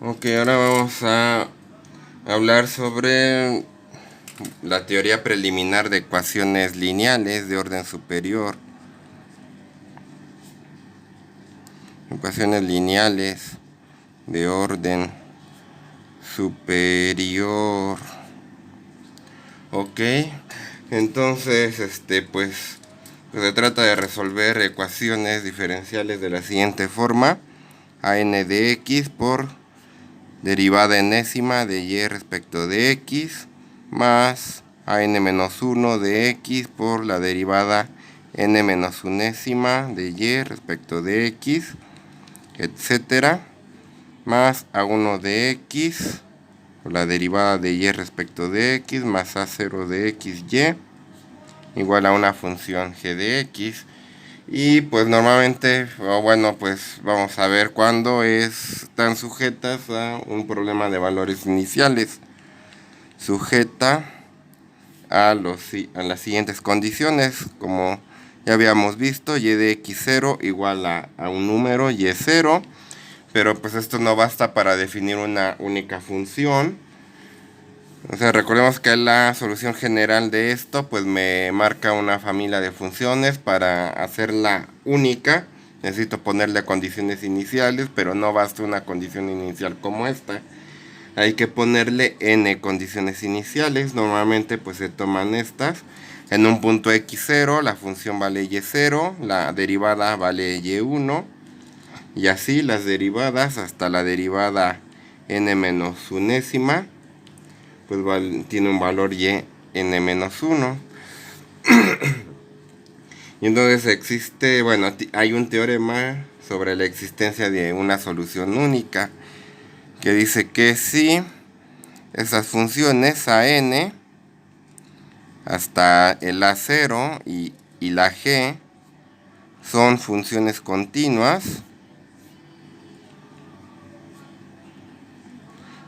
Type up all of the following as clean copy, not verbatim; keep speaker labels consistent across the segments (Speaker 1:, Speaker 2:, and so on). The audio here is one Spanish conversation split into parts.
Speaker 1: Ok, ahora vamos a hablar sobre la teoría preliminar de ecuaciones lineales de orden superior. Ecuaciones lineales de orden superior. Ok, entonces, pues se trata de resolver ecuaciones diferenciales de la siguiente forma: a n de x por derivada enésima de y respecto de x más a n menos 1 de x por la derivada n menos unésima de y respecto de x, etcétera, más a1 de x por la derivada de y respecto de x más a0 de xy igual a una función g de x. Y pues normalmente, bueno, pues vamos a ver cuándo están sujetas a un problema de valores iniciales. Sujeta a las siguientes condiciones, como ya habíamos visto: y de x0 igual a un número y0, pero pues esto no basta para definir una única función. O sea, recordemos que la solución general de esto pues me marca una familia de funciones. Para hacerla única necesito ponerle condiciones iniciales, pero no basta una condición inicial como esta. Hay que ponerle n condiciones iniciales. Normalmente pues se toman estas. En un punto x0 la función vale y0, la derivada vale y1, y así las derivadas hasta la derivada n menos unésima pues tiene un valor y n menos 1. Y entonces existe, bueno, hay un teorema sobre la existencia de una solución única que dice que si esas funciones a n hasta el a0 y la g son funciones continuas,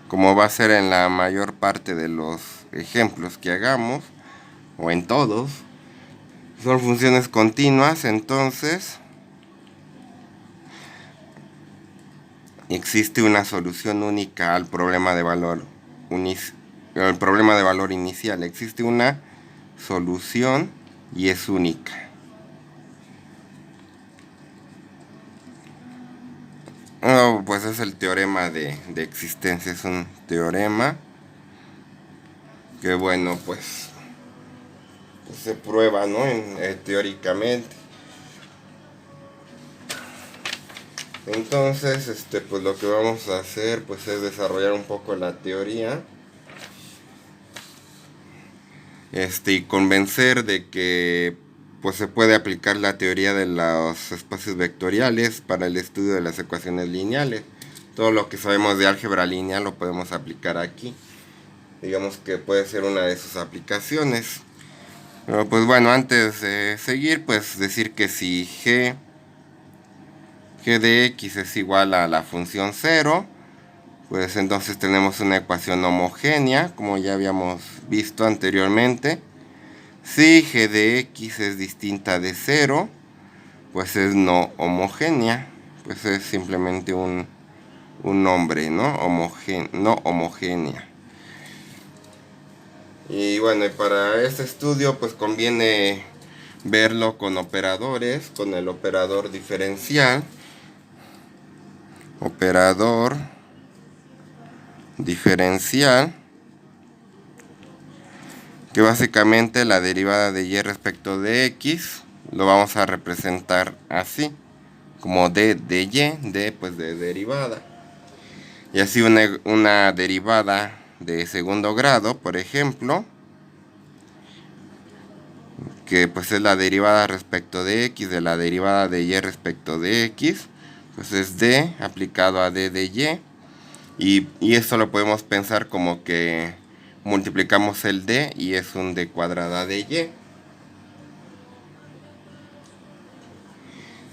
Speaker 1: como va a ser en la mayor parte de los ejemplos que hagamos, o en todos, son funciones continuas, entonces existe una solución única al problema de valor inicial. Existe una solución y es única. Oh, pues es el teorema de existencia. Es un teorema que, bueno, pues se prueba, ¿no? Teóricamente. Entonces, pues lo que vamos a hacer pues es desarrollar un poco la teoría, y convencer de que pues se puede aplicar la teoría de los espacios vectoriales para el estudio de las ecuaciones lineales. Todo lo que sabemos de álgebra lineal lo podemos aplicar aquí. Digamos que puede ser una de sus aplicaciones. Pero pues bueno, antes de seguir, pues decir que si g de x es igual a la función 0, pues entonces tenemos una ecuación homogénea, como ya habíamos visto anteriormente. Si g de x es distinta de 0, pues es no homogénea. Pues es simplemente un nombre, ¿no? No homogénea. Y bueno, y para este estudio pues conviene verlo con operadores, con el operador diferencial. Operador diferencial, que básicamente la derivada de y respecto de x lo vamos a representar así, como d de y, d pues de derivada. Y así una derivada de segundo grado, por ejemplo, que pues es la derivada respecto de x de la derivada de y respecto de x, pues es d aplicado a d de y esto lo podemos pensar como que multiplicamos el d y es un d cuadrada de y.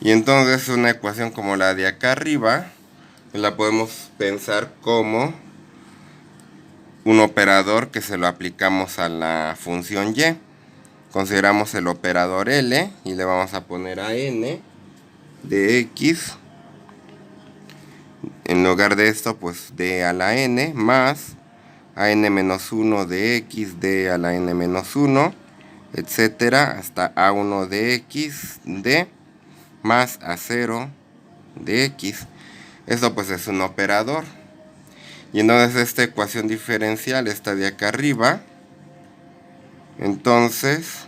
Speaker 1: Y entonces una ecuación como la de acá arriba la podemos pensar como un operador que se lo aplicamos a la función y. Consideramos el operador L y le vamos a poner a n de x en lugar de esto, pues d a la n más a n menos 1 de x, d a la n menos 1, etcétera, hasta a1 de x, d, más a0 de x. Esto pues es un operador. Y entonces esta ecuación diferencial está de acá arriba. Entonces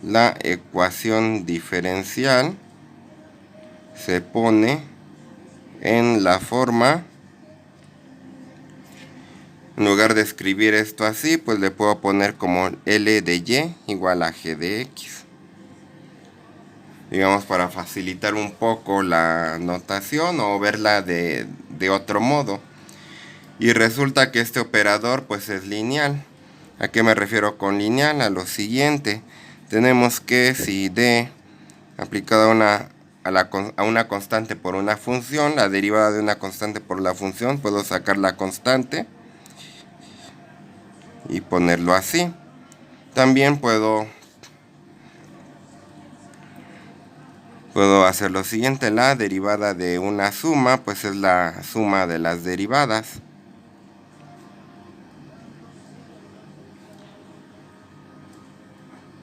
Speaker 1: la ecuación diferencial se pone en la forma, en lugar de escribir esto así, pues le puedo poner como L de y igual a g de x. Digamos, para facilitar un poco la notación o verla de otro modo. Y resulta que este operador pues es lineal. ¿A qué me refiero con lineal? A lo siguiente. Tenemos que si d aplicado a una constante por una función, la derivada de una constante por la función, puedo sacar la constante y ponerlo así. También puedo hacer lo siguiente. La derivada de una suma pues es la suma de las derivadas.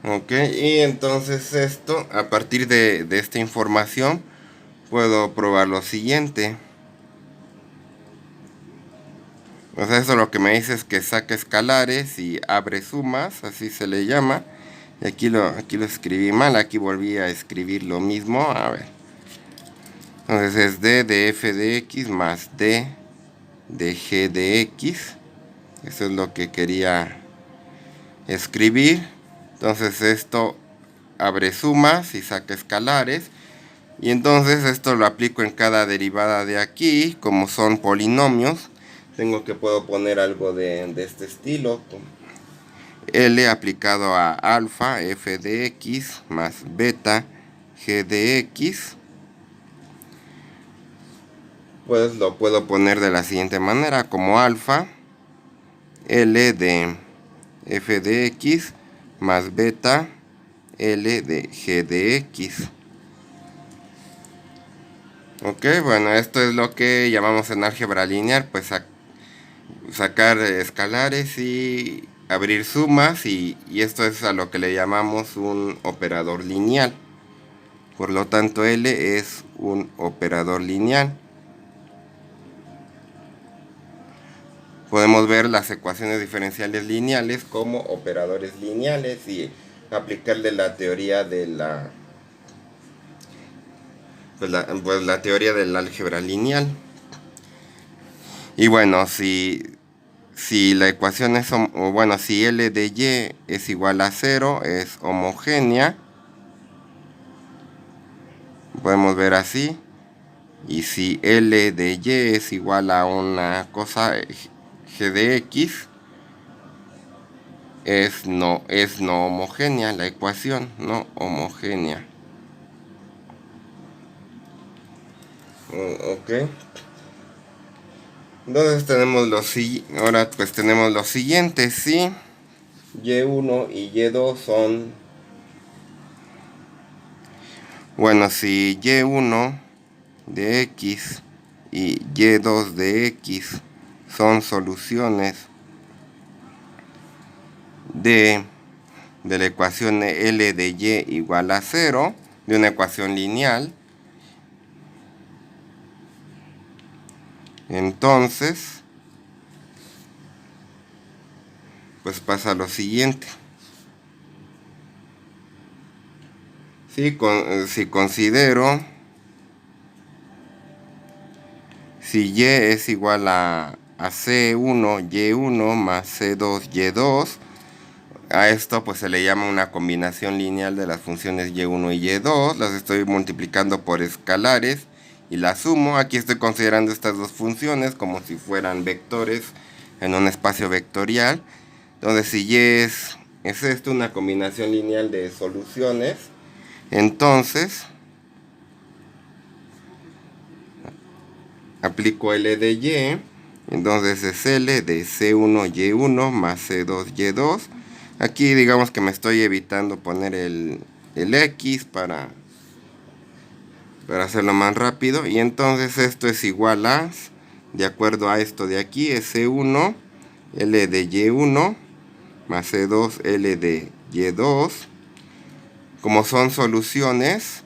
Speaker 1: Ok, y entonces esto, a partir de esta información, puedo probar lo siguiente. O sea, eso lo que me dice es que saca escalares y abre sumas, así se le llama. Y aquí lo escribí mal, aquí volví a escribir lo mismo. A ver. Entonces es d de f de x más d de g de x. Eso es lo que quería escribir. Entonces esto abre sumas y saca escalares. Y entonces esto lo aplico en cada derivada de aquí. Como son polinomios, puedo poner algo de este estilo. L aplicado a alfa f de x más beta g de x. Pues lo puedo poner de la siguiente manera, como alfa L de f de x más beta L de g de x. Ok, bueno, esto es lo que llamamos en álgebra lineal, pues sacar escalares y abrir sumas, y esto es a lo que le llamamos un operador lineal. Por lo tanto, L es un operador lineal. Podemos ver las ecuaciones diferenciales lineales como operadores lineales y aplicarle la teoría de la teoría del álgebra lineal. Y bueno, si la ecuación es, si L de y es igual a 0, es homogénea. Podemos ver así. Y si L de y es igual a una cosa, g de x, es no homogénea la ecuación, no homogénea. Ok. Entonces tenemos ahora pues tenemos lo siguiente, si y1 y y2 son, bueno, si y1 de x y y2 de x son soluciones de la ecuación L de y igual a 0, de una ecuación lineal, entonces pues pasa lo siguiente. Si considero si y es igual a C1 Y1 más C2 Y2, a esto pues se le llama una combinación lineal de las funciones Y1 y Y2. Las estoy multiplicando por escalares y las sumo. Aquí estoy considerando estas dos funciones como si fueran vectores en un espacio vectorial. Entonces si Y es esto, una combinación lineal de soluciones, entonces aplico L de y, entonces es L de C1 Y1 más C2 Y2. Aquí digamos que me estoy evitando poner el X para para hacerlo más rápido. Y entonces esto es igual a, de acuerdo a esto de aquí, es C1 L de Y1 más C2 L de Y2. Como son soluciones,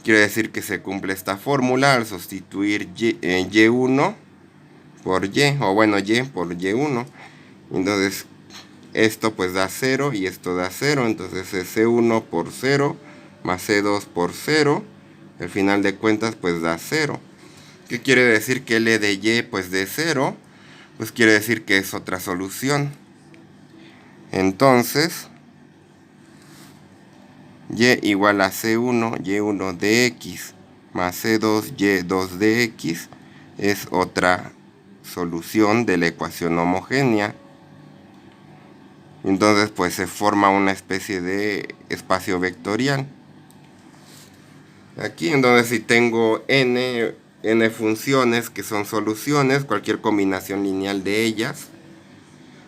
Speaker 1: quiere decir que se cumple esta fórmula al sustituir Y1 por Y, o bueno, Y por Y1. Entonces esto pues da 0 y esto da 0, entonces es C1 por 0 más C2 por 0. Al final de cuentas pues da 0. ¿Qué quiere decir que L de Y pues de 0? Pues quiere decir que es otra solución. Entonces Y igual a C1 Y1 de X más C2 Y2 de X es otra solución de la ecuación homogénea. Entonces pues se forma una especie de espacio vectorial. Aquí entonces si tengo n funciones que son soluciones, cualquier combinación lineal de ellas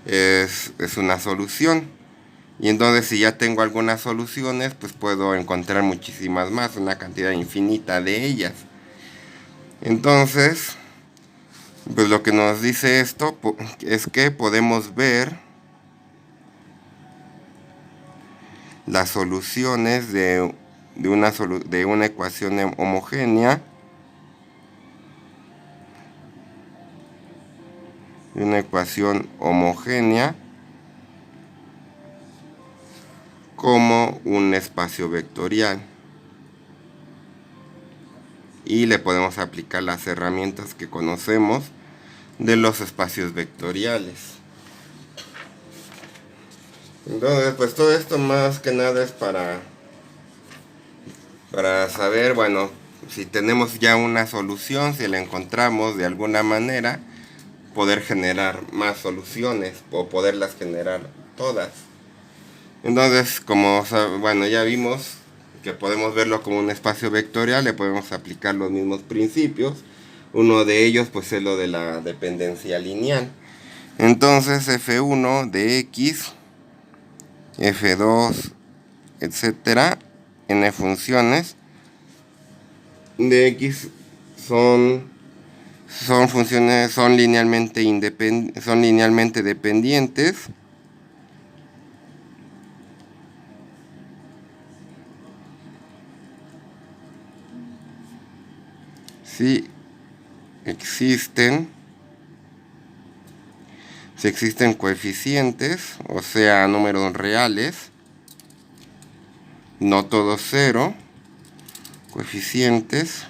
Speaker 1: es una solución. Y entonces si ya tengo algunas soluciones, pues puedo encontrar muchísimas más, una cantidad infinita de ellas. Entonces, pues lo que nos dice esto es que podemos ver las soluciones de una ecuación homogénea, como un espacio vectorial. Y le podemos aplicar las herramientas que conocemos de los espacios vectoriales. Entonces, pues todo esto más que nada es para saber, bueno, si tenemos ya una solución, si la encontramos de alguna manera, poder generar más soluciones o poderlas generar todas. Entonces, como bueno, ya vimos que podemos verlo como un espacio vectorial, le podemos aplicar los mismos principios. Uno de ellos pues es lo de la dependencia lineal. Entonces F1 de X, F2, etcétera, n funciones de X son funciones, son linealmente dependientes. Si existen coeficientes, o sea, números reales, no todos 0, coeficientes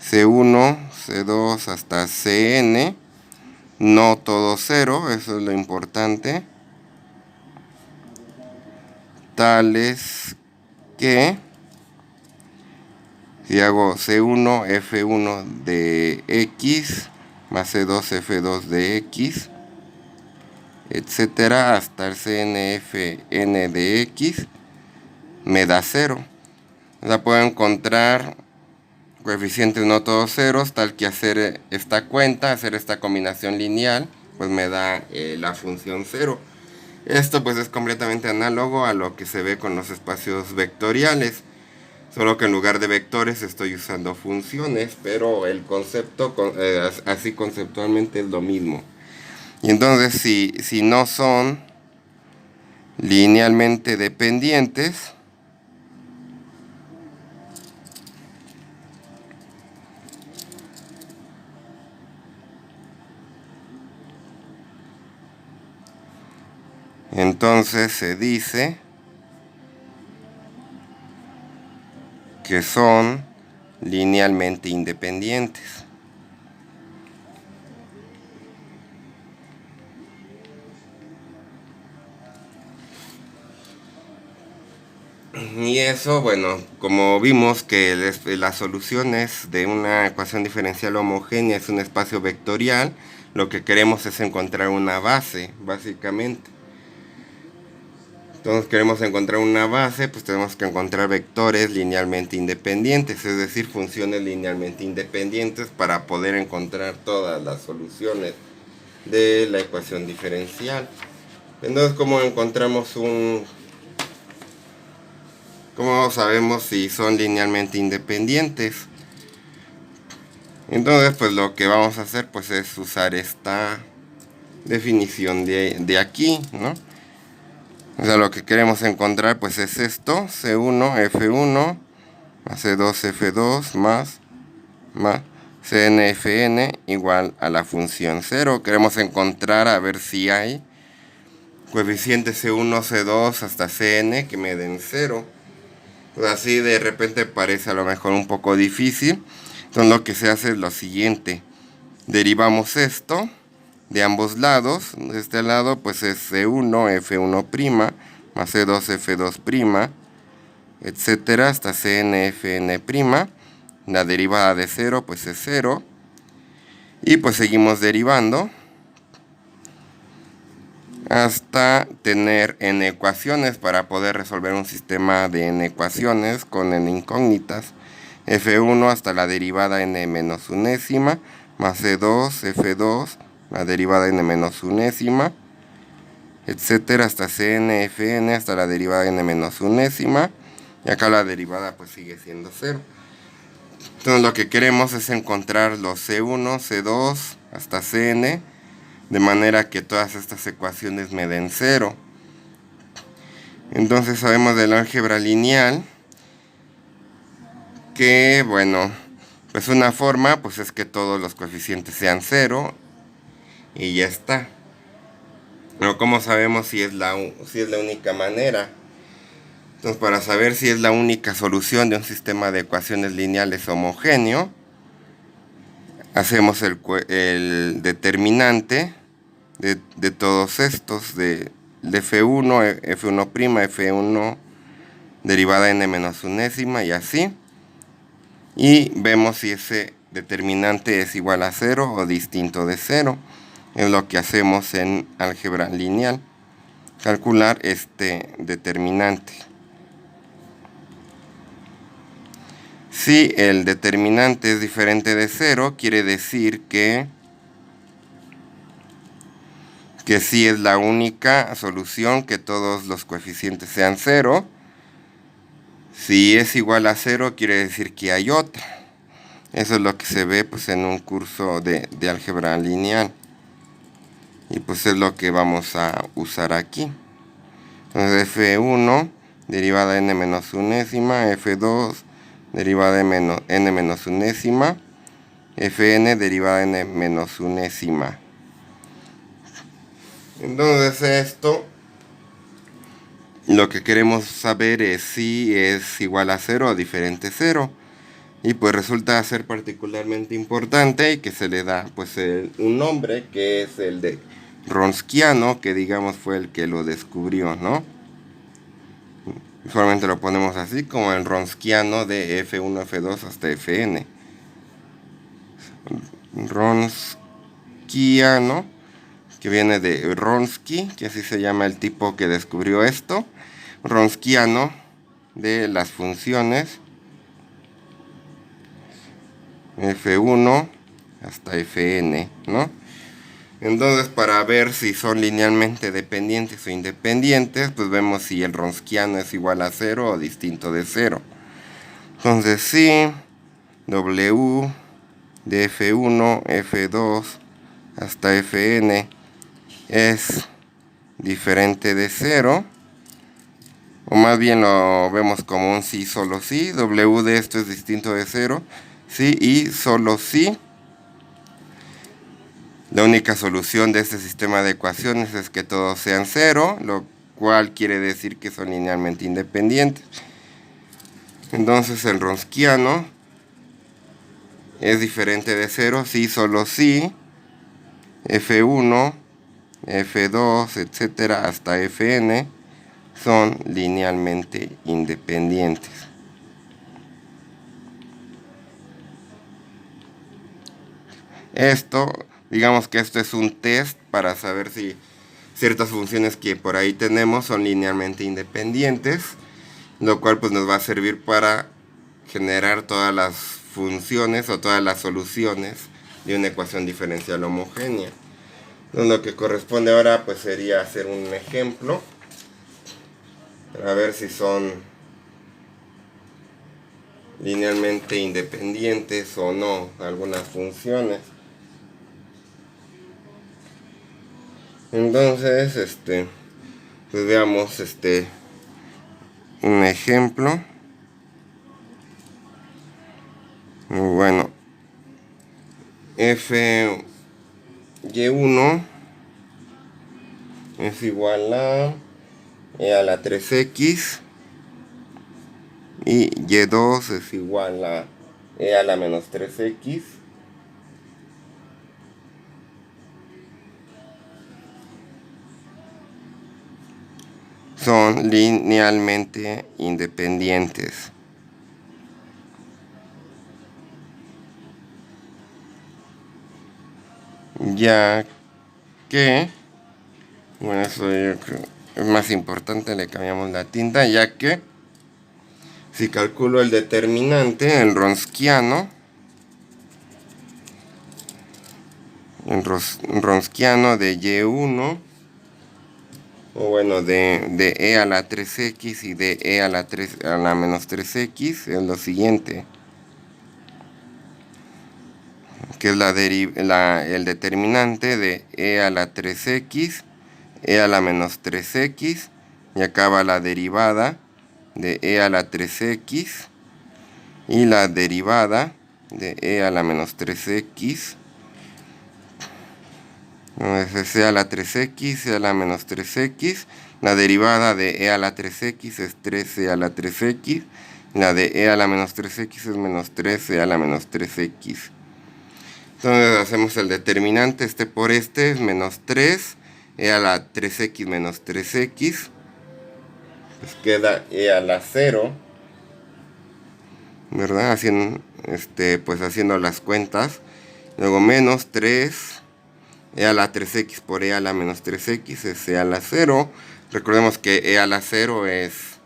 Speaker 1: C1, C2 hasta Cn, no todo 0, eso es lo importante, tales que si hago C1 F1 de X más C2 F2 de X, etcétera, hasta el CNF n de X, me da 0. O sea, puedo encontrar coeficientes no todos ceros, tal que hacer esta cuenta, hacer esta combinación lineal, pues me da la función 0. Esto pues es completamente análogo a lo que se ve con los espacios vectoriales, solo que en lugar de vectores estoy usando funciones, pero el concepto así conceptualmente es lo mismo. Y entonces si no son linealmente dependientes, entonces se dice que son linealmente independientes. Y eso, bueno, como vimos que las soluciones de una ecuación diferencial homogénea es un espacio vectorial, lo que queremos es encontrar una base, básicamente. Entonces queremos encontrar una base, pues tenemos que encontrar vectores linealmente independientes, es decir, funciones linealmente independientes para poder encontrar todas las soluciones de la ecuación diferencial. Entonces, ¿cómo encontramos ¿Cómo sabemos si son linealmente independientes? Entonces, pues lo que vamos a hacer pues es usar esta definición de aquí, ¿no? O sea, lo que queremos encontrar pues es esto, C1, F1, más C2, F2, más Cn, Fn igual a la función 0. Queremos encontrar a ver si hay coeficientes C1, C2 hasta Cn que me den 0. Pues así de repente parece a lo mejor un poco difícil. Entonces lo que se hace es lo siguiente. Derivamos esto de ambos lados. De este lado pues es C1, F1', más C2, F2', etcétera, hasta Cn, Fn'. La derivada de 0 pues es 0. Y pues seguimos derivando hasta tener n ecuaciones para poder resolver un sistema de n ecuaciones con n incógnitas. F1 hasta la derivada n menos unésima, más C2, F2, la derivada n menos unésima, etcétera, hasta Cn, Fn, hasta la derivada n menos unésima, y acá la derivada pues sigue siendo 0. Entonces lo que queremos es encontrar los C1, C2, hasta Cn, de manera que todas estas ecuaciones me den 0. Entonces sabemos del álgebra lineal que, bueno, pues una forma pues es que todos los coeficientes sean 0 y ya está. Pero ¿cómo sabemos si es la única manera? Entonces, para saber si es la única solución de un sistema de ecuaciones lineales homogéneo, hacemos el determinante de todos estos, de F1, F1', F1, derivada n menos unésima y así. Y vemos si ese determinante es igual a 0 o distinto de 0. Es lo que hacemos en álgebra lineal, calcular este determinante. Si el determinante es diferente de 0, quiere decir que sí es la única solución, que todos los coeficientes sean 0. Si es igual a 0, quiere decir que hay otra. Eso es lo que se ve pues, en un curso de álgebra lineal. Y pues es lo que vamos a usar aquí. Entonces F1, derivada n menos unésima, F2, derivada de n menos unésima, Fn, derivada de n menos unésima. Entonces esto, lo que queremos saber es si es igual a 0 o diferente 0. Y pues resulta ser particularmente importante y que se le da pues un nombre que es el de Wronskiano, que digamos fue el que lo descubrió, ¿no? Usualmente lo ponemos así como el Wronskiano de F1, F2 hasta Fn. Wronskiano, que viene de Wronski, que así se llama el tipo que descubrió esto. Wronskiano de las funciones F1 hasta Fn, ¿no? Entonces, para ver si son linealmente dependientes o independientes, pues vemos si el Wronskiano es igual a 0 o distinto de 0. Entonces, si W de F1, F2 hasta Fn es diferente de 0, o más bien lo vemos como un sí, solo sí, W de esto es distinto de 0, sí y solo sí. La única solución de este sistema de ecuaciones es que todos sean 0, lo cual quiere decir que son linealmente independientes. Entonces el Wronskiano es diferente de 0, sí, solo sí, F1, F2, etcétera, hasta Fn son linealmente independientes. Digamos que esto es un test para saber si ciertas funciones que por ahí tenemos son linealmente independientes, lo cual pues nos va a servir para generar todas las funciones o todas las soluciones de una ecuación diferencial homogénea. Entonces, lo que corresponde ahora pues sería hacer un ejemplo para ver si son linealmente independientes o no algunas funciones. Entonces, pues veamos un ejemplo. Bueno, Fy1 es igual a e a la 3x y y2 es igual a e a la menos 3x. Son linealmente independientes. Ya que, bueno, eso yo creo es más importante, le cambiamos la tinta, ya que si calculo el determinante, el Wronskiano de Y1, o bueno, de E a la 3x y de E a la menos 3x, es lo siguiente, que es el determinante de E a la 3x, E a la menos 3x, y acaba la derivada de E a la 3x, y la derivada de E a la menos 3x, es E a la 3x, E a la menos 3x, la derivada de E a la 3x es 3E a la 3x, la de E a la menos 3x es menos 3E a la menos 3x. Entonces hacemos el determinante, por es menos 3, E a la 3x menos 3x, pues queda E a la 0, ¿verdad? Haciendo las cuentas. Luego menos 3, E a la 3x por E a la menos 3x es E a la 0. Recordemos que E a la 0 es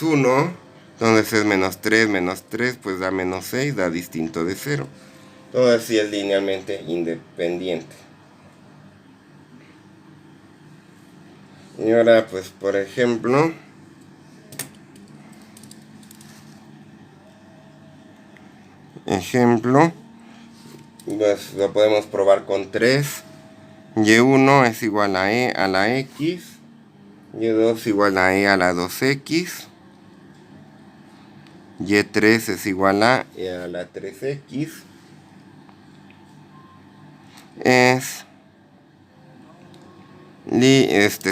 Speaker 1: 1. Entonces es menos 3, pues da menos 6, da distinto de 0. Entonces sí es linealmente independiente. Y ahora, pues por ejemplo, pues lo podemos probar con 3. Y1 es igual a E a la X. Y2 igual a E a la 2X. Y3 es igual a E a la 3X.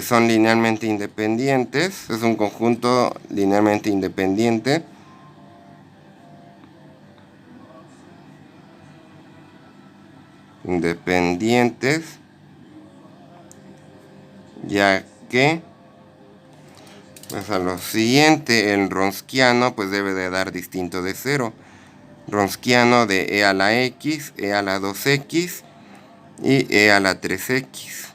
Speaker 1: Son linealmente independientes. Es un conjunto linealmente independiente. Ya que pues a lo siguiente, el Wronskiano pues debe de dar distinto de 0. Wronskiano de E a la X, E a la 2X y E a la 3X.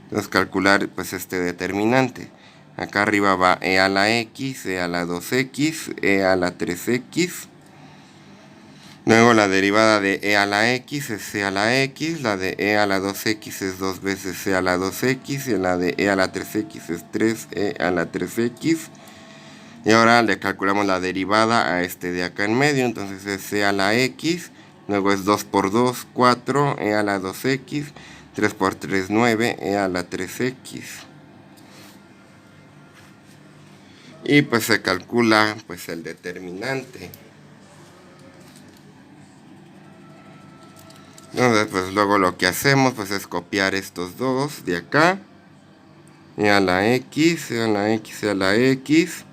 Speaker 1: Entonces calcular pues este determinante. Acá arriba va E a la X, E a la 2X, E a la 3X. Luego la derivada de E a la X es E a la X, la de E a la 2X es 2 veces E a la 2X, y la de E a la 3X es 3E a la 3X. Y ahora le calculamos la derivada a de acá en medio, entonces es E a la X, luego es 2 por 2, 4, E a la 2X, 3 por 3, 9, E a la 3X. Y pues se calcula pues el determinante. Entonces pues luego lo que hacemos pues es copiar estos dos de acá. E a la X, E a la X, E a la X,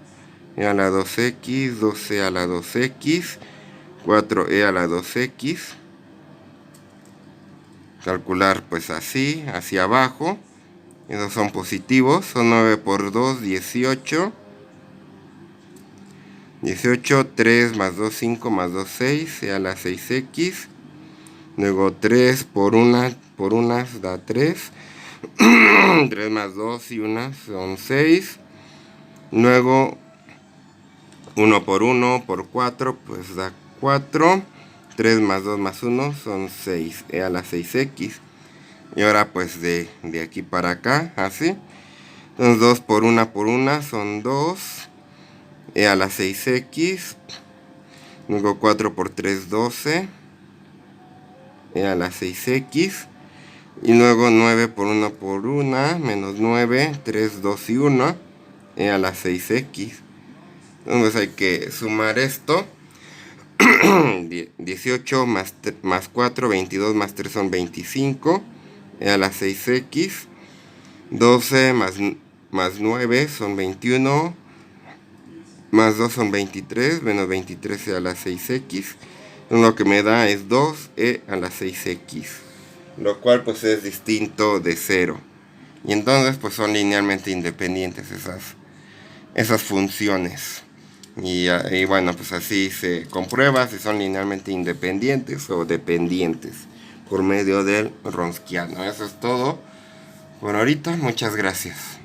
Speaker 1: E a la 2X, 2E a la 2X, 4E a la 2X. Calcular pues así, hacia abajo. Esos son positivos, son 9 por 2, 18. 18, 3 más 2, 5 más 2, 6, E a la 6X. Luego 3 por unas da 3. 3 más 2 y unas son 6. Luego 1 por 1 por 4 pues da 4. 3 más 2 más 1 son 6, E a la 6X. Y ahora pues de aquí para acá, así. Entonces 2 por 1 son 2. e a la 6x, luego 4 por 3, 12, e a la 6x, y luego 9 por 1 por 1, menos 9, 3, 2 y 1, e a la 6x. Entonces hay que sumar esto. 18 más 4, 22 más 3 son 25, e a la 6x. 12 más 9 son 21, más 2 son 23, menos 23 e a la 6x. Lo que me da es 2 e a la 6x, lo cual pues es distinto de 0. Y entonces pues son linealmente independientes esas funciones. Y bueno, pues así se comprueba si son linealmente independientes o dependientes por medio del Wronskiano. Eso es todo por ahorita. Muchas gracias.